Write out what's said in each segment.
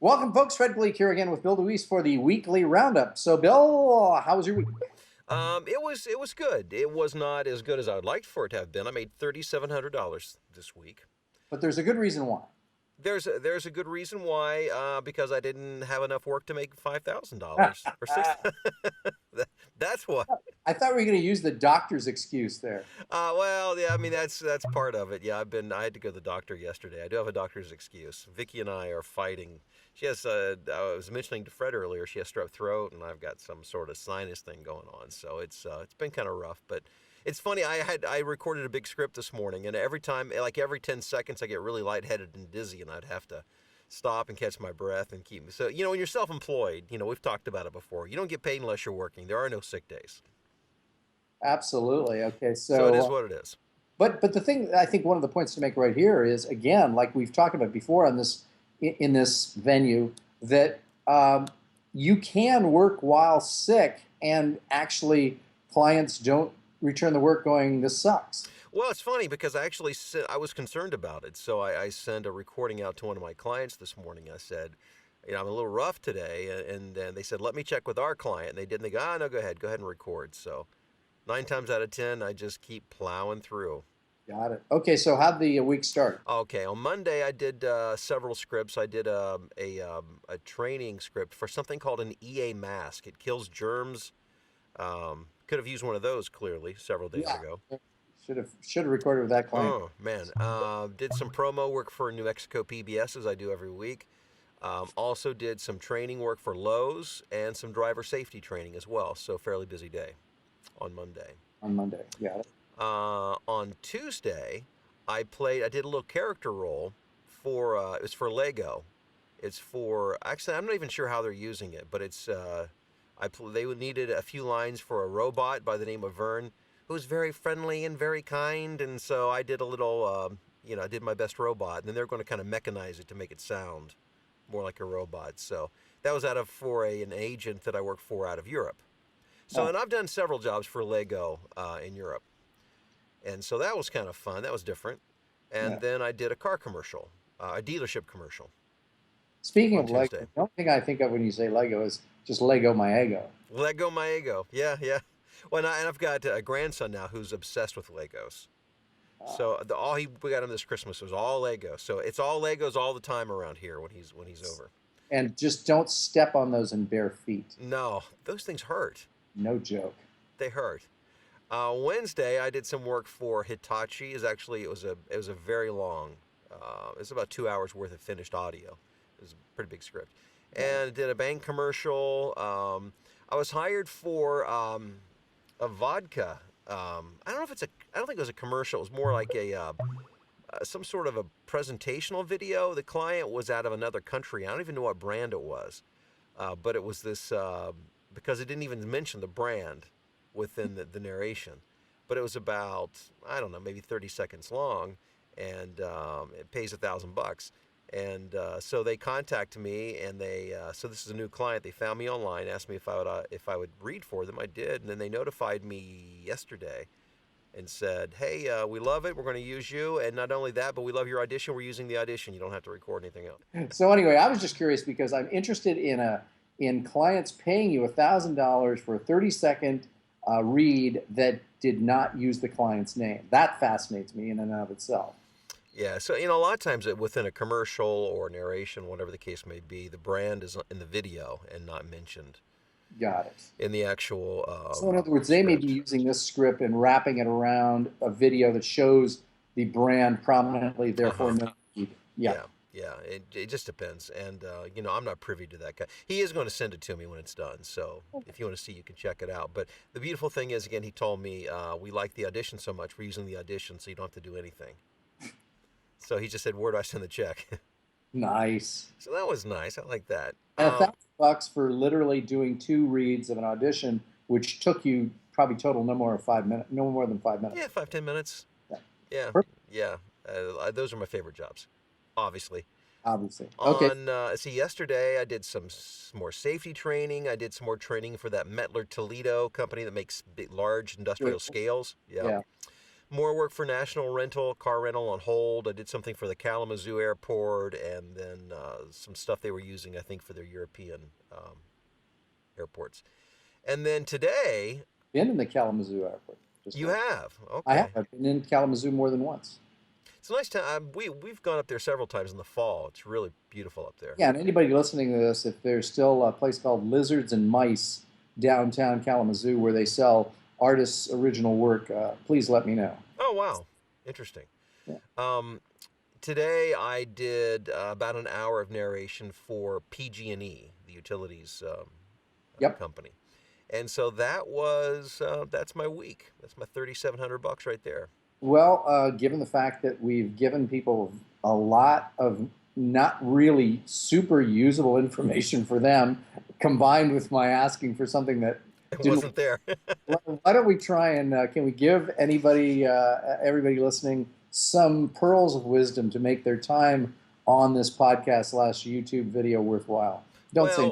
Welcome, folks. Fred Bleak here again with Bill DeWeese for the weekly roundup. So, Bill, how was your week? It was good. It was not as good as I would like for it to have been. I made $3,700 this week. But there's a good reason why. There's a good reason why, because I didn't have enough work to make $5,000 or six. That's why. I thought we were going to use the doctor's excuse there. Well, yeah. I mean, that's part of it. Yeah, I had to go to the doctor yesterday. I do have a doctor's excuse. Vicky and I are fighting. She has. I was mentioning to Fred earlier. She has strep throat, and I've got some sort of sinus thing going on. So it's been kind of rough. But it's funny. I recorded a big script this morning, and every time, like every 10 seconds, I get really lightheaded and dizzy, and I'd have to stop and catch my breath and keep. So when you're self-employed, we've talked about it before. You don't get paid unless you're working. There are no sick days. Absolutely. Okay. So it is So, what it is. but the thing I think one of the points to make right here is again, like we've talked about before on this in this venue, that you can work while sick, and actually clients don't return the work going, "This sucks." Well, it's funny because I was concerned about it. So I sent a recording out to one of my clients this morning. I said, I'm a little rough today. And then they said, let me check with our client. And they did. And they go, no, go ahead and record. So 9 times out of 10, I just keep plowing through. Got it. Okay. So how'd the week start? Okay, on Monday I did several scripts. I did a training script for something called an EA mask. It kills germs. Could have used one of those clearly several days Yeah. ago. Should have recorded with that client. Oh man, did some promo work for New Mexico PBS as I do every week. Also did some training work for Lowe's and some driver safety training as well. So fairly busy day on Monday. On Monday. Got it. On Tuesday, I did a little character role for it was for Lego. It's for actually I'm not even sure how they're using it, but they needed a few lines for a robot by the name of Vern, who's very friendly and very kind, and so I did a little I did my best robot, and then they're going to kind of mechanize it to make it sound more like a robot. So that was out of for an agent that I work for out of Europe. So Oh, and I've done several jobs for Lego in Europe. And so that was kind of fun. That was different. yeah. And then I did a car commercial, a dealership commercial Speaking on of Lego, Tuesday. the only thing I think of when you say Lego is just Lego my ego. Lego my ego. Yeah, yeah. Well, and I've got a grandson now who's obsessed with Legos. Uh, So all we got him this Christmas was all Legos. So it's all Legos all the time around here when he's over. and just don't step on those in bare feet. No, those things hurt. No joke. They hurt. Wednesday, I did some work for Hitachi. It was a very long. It was about 2 hours worth of finished audio. It was a pretty big script, Yeah. and did a bank commercial. I was hired for a vodka. I don't know if it's a. I don't think it was a commercial. It was more like some sort of a presentational video. The client was out of another country. I don't even know what brand it was, but it was this because it didn't even mention the brand within the narration. But it was about, I don't know, maybe 30 seconds long, and it pays $1,000. And so they contacted me, and so this is a new client. They found me online, asked me if I would read for them. I did, and then they notified me yesterday and said, "Hey, we love it. We're going to use you, and not only that, but we love your audition. We're using the audition. You don't have to record anything else." So anyway, I was just curious because I'm interested in clients paying you $1,000 for a 30-second read that did not use the client's name. That fascinates me in and of itself. Yeah, so a lot of times within a commercial or narration, whatever the case may be, the brand is in the video and not mentioned Got it. in the actual So in other words, they may be script. using this script and wrapping it around a video that shows the brand prominently, Uh therefore huh. no need. Yeah. Yeah, yeah. It just depends, and I'm not privy to that guy. He is going to send it to me when it's done. So if you want to see, you can check it out. But the beautiful thing is, again, he told me we like the audition so much, we're using the audition, so you don't have to do anything. So he just said, "Where do I send the check?" Nice. So that was nice. I like that. And $1,000 for literally doing two reads of an audition, which took you probably total no more than 5 minutes, no more than 5 minutes. Yeah, 5-10 minutes. Yeah. Yeah, Perfect. yeah. Those are my favorite jobs, obviously. Obviously. Okay. See, yesterday I did some more safety training. I did some more training for that Mettler Toledo company that makes big, large Good. industrial scales. Yeah. Yeah. more work for National Rental, car rental on hold. I did something for the Kalamazoo Airport, and then some stuff they were using, I think, for their European airports. And then today, Been in the Kalamazoo airport. Just you once. have. I have. Okay. I've been in Kalamazoo more than once. It's a nice time. We've gone up there several times in the fall. It's really beautiful up there. Yeah, and anybody listening to this, if there's still a place called Lizards and Mice downtown Kalamazoo where they sell artists' original work, please let me know. Oh wow, interesting. Yeah. Um, Today I did about an hour of narration for PG&E, the utilities Yep. company, and so that's my week. That's my $3,700 right there. Well, given the fact that we've given people a lot of not really super usable information for them, combined with my asking for something that It didn't, wasn't there. why don't we try and can we give everybody listening, some pearls of wisdom to make their time on this podcast slash YouTube video worthwhile? Don't say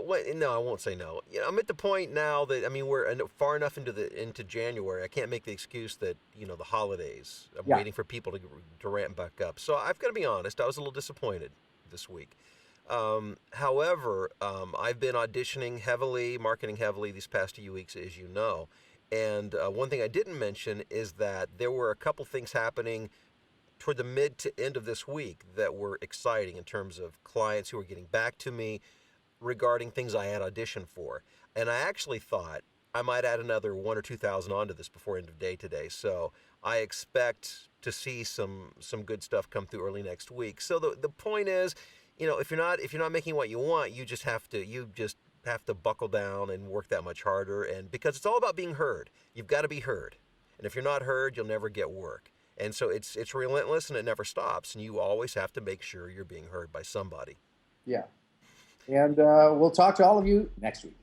Well, no, I won't say no. I'm at the point now that I mean we're far enough into January. I can't make the excuse that the holidays. I'm yeah, waiting for people to ramp back up. So I've got to be honest. I was a little disappointed this week. However, I've been auditioning heavily, marketing heavily these past few weeks, as you know. And one thing I didn't mention is that there were a couple things happening toward the mid to end of this week that were exciting in terms of clients who were getting back to me regarding things I had auditioned for. And I actually thought I might add another 1 or 2 thousand onto this before end of day today. So I expect to see some good stuff come through early next week. So the point is, if you're not making what you want, you just have to buckle down and work that much harder. And because it's all about being heard, you've got to be heard. And if you're not heard, you'll never get work. And so it's relentless and it never stops. And you always have to make sure you're being heard by somebody. yeah. And we'll talk to all of you next week.